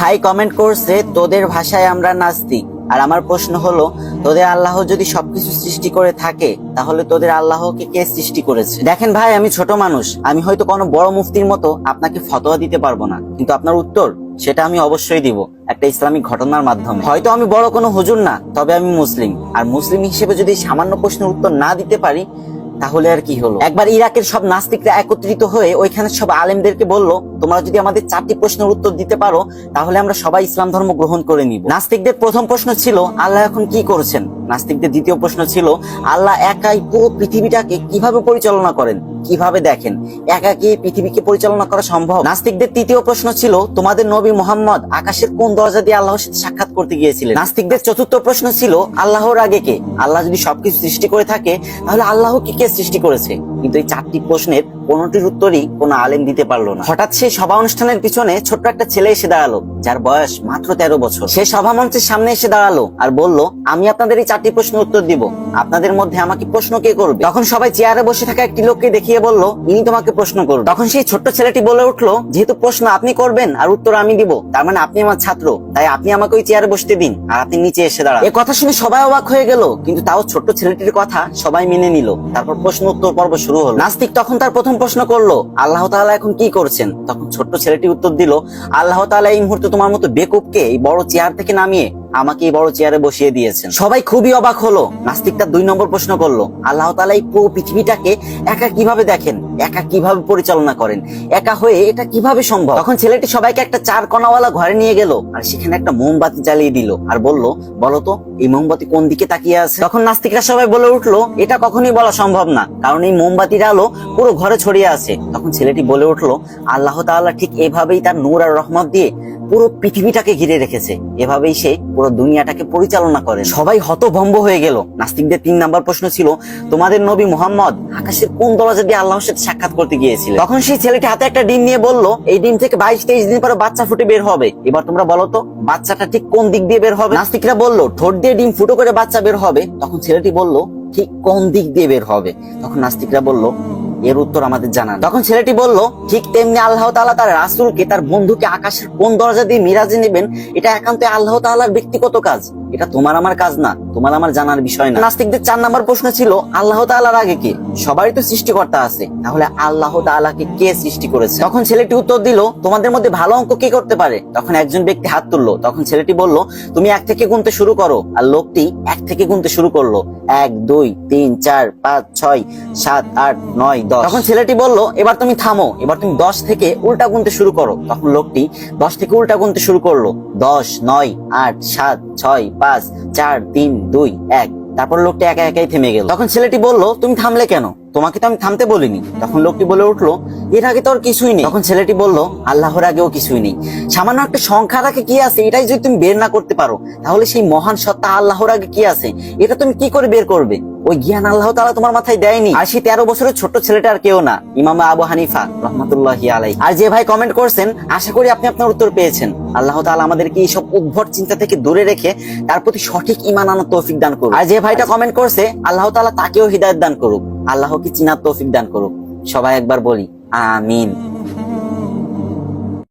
ভাই কমেন্ট করছে তোদের ভাষায় আমরা নাস্তিক। আর আমার প্রশ্ন হলো, তোদের আল্লাহ যদি সবকিছু সৃষ্টি করে থাকে তাহলে তোদের আল্লাহকে কে সৃষ্টি করেছে? দেখেন ভাই, আমি ছোট মানুষ, আমি হয়তো কোনো বড় মুফতির মতো আপনাকে ফতোয়া দিতে পারবো না, কিন্তু আপনার উত্তর সেটা আমি অবশ্যই দিব একটা ইসলামিক ঘটনার মাধ্যমে। হয়তো আমি বড় কোনো হুজুর না, তবে আমি মুসলিম, আর মুসলিম হিসেবে যদি সামান্য প্রশ্নের উত্তর না দিতে পারি তাহলে আর কি হলো। একবার ইরাকের সব নাস্তিকরা একত্রিত হয়ে ওইখানে সব আলেমদেরকে বলল, তোমরা যদি আমাদের 4টি প্রশ্নের উত্তর দিতে পারো তাহলে আমরা সবাই ইসলাম ধর্ম গ্রহণ করে নিব। নাস্তিকদের প্রথম প্রশ্ন ছিল, আল্লাহ এখন কি করছেন? নাস্তিকদের দ্বিতীয় প্রশ্ন ছিল, আল্লাহ একাই পুরো পৃথিবীটাকে কিভাবে পরিচালনা করেন, কিভাবে দেখেন? একা কি পৃথিবীকে পরিচালনা করা সম্ভব? নাস্তিকদের তৃতীয় প্রশ্ন ছিল, তোমাদের নবী মুহাম্মদ আকাশের কোন দরজা দিয়ে আল্লাহর সাথে সাক্ষাৎ করতে গিয়েছিলেন? নাস্তিকদের চতুর্থ প্রশ্ন ছিল, আল্লাহর আগে কে? আল্লাহ যদি সবকিছু সৃষ্টি করে থাকে তাহলে আল্লাহকে কে সৃষ্টি করেছে? কিন্তু এই 4টি প্রশ্নের কোনটির উত্তরই কোনো আলেম দিতে পারলো না। হঠাৎ সেই সভা অনুষ্ঠানের পিছনে ছোট্ট একটা ছেলে এসে দাঁড়ালো, যার বয়স মাত্র 13 বছর। সে সভা মঞ্চের সামনে এসে দাঁড়ালো আর বলল, আমি আপনাদের এই 4টি প্রশ্নের উত্তর দিব, আপনাদের মধ্যে আমাকে প্রশ্ন কে করবে? তখন সবাই চেয়ারে বসে থাকা একটি লোককে দেখিয়ে বলল, ইনি তোমাকে প্রশ্ন করবে। তখন সেই ছোট্ট ছেলেটি বলে উঠলো, যেহেতু প্রশ্ন আপনি করবেন আর উত্তর আমি দিব, তার মানে আপনি আমার ছাত্র, তাই আপনি আমাকে ওই চেয়ারে বসতে দিন আর আপনি নিচে এসে দাঁড়ান। এই কথা শুনে সবাই অবাক হয়ে গেল, কিন্তু তাও ছোট্ট ছেলেটির কথা সবাই মেনে নিল। তারপর প্রশ্ন উত্তর পর্ব শুরু হলো। নাস্তিক তখন তার প্রথম প্রশ্ন করলো, আল্লাহ তাআলা এখন কি করছেন? তখন ছোট্ট ছেলেটি উত্তর দিল, আল্লাহ তাআলা এই মুহূর্তে তোমার মতো বেকুবকে এই বড় চেয়ার থেকে নামিয়ে আমাকে এই বড় চেয়ারে বসিয়ে দিয়েছেন। সবাই খুবই অবাক হলো। নাস্তিক তার 2 নম্বর প্রশ্ন করলো, আল্লাহ তাআলা এই পুরো পৃথিবীটাকে একা কিভাবে দেখেন, একা কিভাবে পরিচালনা করেন, একা হয়ে এটা কিভাবে সম্ভব? তখন ছেলেটি সবাইকে একটা 4 কোণাওয়ালা ঘরে নিয়ে গেল আর সেখানে একটা মোমবাতি জ্বালিয়ে দিল আর বলল, বলতো এই মোমবাতি কোন দিকে তাকিয়ে আছে? তখন নাস্তিকরা সবাই বলে উঠলো, এটা কখনোই বলা সম্ভব না, কারণ এই মোমবাতির আলো পুরো ঘরে ছড়িয়ে আছে। তখন ছেলেটি বলে উঠলো, আল্লাহ তাআলা ঠিক এভাবেই তার নূর আর রহমত দিয়ে পুরো পৃথিবীটাকে ঘিরে রেখেছে, এভাবেই সে পুরো দুনিয়াটাকে পরিচালনা করে। সবাই হতভম্ব হয়ে গেল। নাস্তিকদের 3 নাম্বার প্রশ্ন ছিল, তোমাদের নবী মুহাম্মদ আকাশের কোন দরজা দিয়ে আল্লাহর সাথে সাক্ষাৎ করতে গিয়েছিল? তখন সেই ছেলেটি হাতে একটা ডিম নিয়ে বলল, এই ডিম থেকে 22-23 দিন পরে বাচ্চা ফুটে বের হবে, এবার তোমরা বলো তো বাচ্চাটা ঠিক কোন দিক দিয়ে বের হবে? নাস্তিকরা বলল, ঠোঁট দিয়ে ডিম ফুটো করে বাচ্চা বের হবে। তখন ছেলেটি বলল, ঠিক কোন দিক দিয়ে বের হবে? তখন নাস্তিকরা বলল, এর উত্তর আমাদের জানা। তখন ছেলেটি বলল, ঠিক তেমনি আল্লাহ তাআলা তার রাসূলকে, তার বন্ধুকে আকাশের কোন দরজা দিয়ে মিরাজে নেবেন এটা একান্ত আল্লাহ তাআলার ব্যক্তিগত কাজ, এটা তোমার আমার কাজ না, তোমার আমার জানার বিষয় না। নাস্তিকদের 4 নাম্বার প্রশ্ন ছিল, আল্লাহ তাআলার আগে কে? সবারই তো সৃষ্টিকর্তা আছে, তাহলে আল্লাহ তাআলাকে কে সৃষ্টি করেছে? তখন ছেলেটি উত্তর দিল, তোমাদের মধ্যে ভালো অঙ্ক কে করতে পারে? তখন একজন ব্যক্তি হাত তুললো। তখন ছেলেটি বলল, তুমি 1 থেকে গুনতে শুরু করো। আর লোকটি 1 থেকে গুনতে শুরু করলো, 1 2 3 4 5 6 7 8 9 10। তখন ছেলেটি বলল, এবার তুমি থামো, এবার তুমি 10 থেকে উল্টা গুনতে শুরু করো। তখন লোকটি 10 থেকে উল্টা গুনতে শুরু করলো, 10 9 8 7 6 5 4 3 2 1। তারপর লোকটি একা একাই থেমে গেল। তখন ছেলেটি বলল, তুমি থামলে কেন? তোমাকে তো আমি থামতে বলিনি। তখন লোকটি বলে উঠলো, এর আগে তো আর কিছুই নেই। তখন ছেলেটি বলল, আল্লাহর আগেও কিছুই নেই, সামান্য একটা সংখ্যার আগে কি আছে এটাই যদি তুমি বের না করতে পারো তাহলে সেই মহান সত্তা আল্লাহর আগে কি আছে এটা তুমি কি করে বের করবে? ওই জ্ঞান আল্লাহ তাআলা তোমার মাথায় দেয়নি। আর সেই 13 বছরের ছোট্ট ছেলেটা আর কেউ না, ইমাম আবু হানিফা রাহমাতুল্লাহি আলাইহি। আর যে ভাই কমেন্ট করছেন, আশা করি আপনি আপনার উত্তর পেয়েছেন। আল্লাহ তাআলা আমাদেরকে এই সব উদ্ভট চিন্তা থেকে দূরে রেখে তার প্রতি সঠিক ঈমান আনার তৌফিক দান করুক। আর যে ভাইটা কমেন্ট করছে, আল্লাহ তাআলা তাকেও হিদায়াত দান করুক, আল্লাহকে চিনার তৌফিক দান করুক। সবাই একবার বলি আমিন।